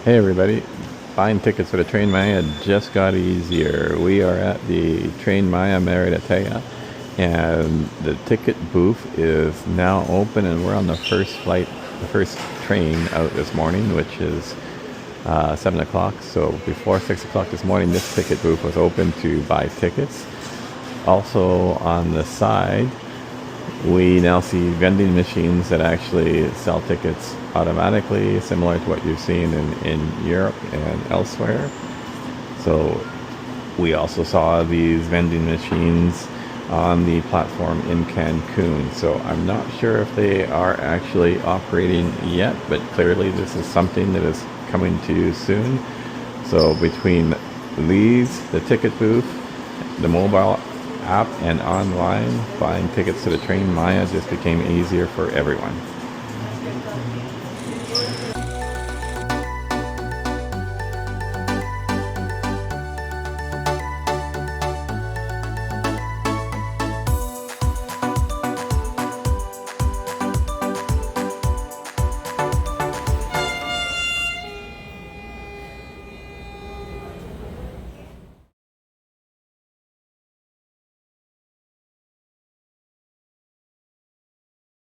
Hey everybody, buying tickets for the Tren Maya just got easier. We are at the Tren Maya Mérida Teya, and the ticket booth is now open, and we're on the first flight, the first train out this morning, which is 7 o'clock. So before 6 o'clock this morning, this ticket booth was open to buy tickets. Also on the side, we now see vending machines that actually sell tickets automatically, similar to what you've seen in Europe and elsewhere. So we also saw these vending machines on the platform in Cancun. So I'm not sure if they are actually operating yet, but clearly this is something that is coming to you soon. So between these, the ticket booth, the mobile app, and online, buying tickets to the Tren Maya just became easier for everyone.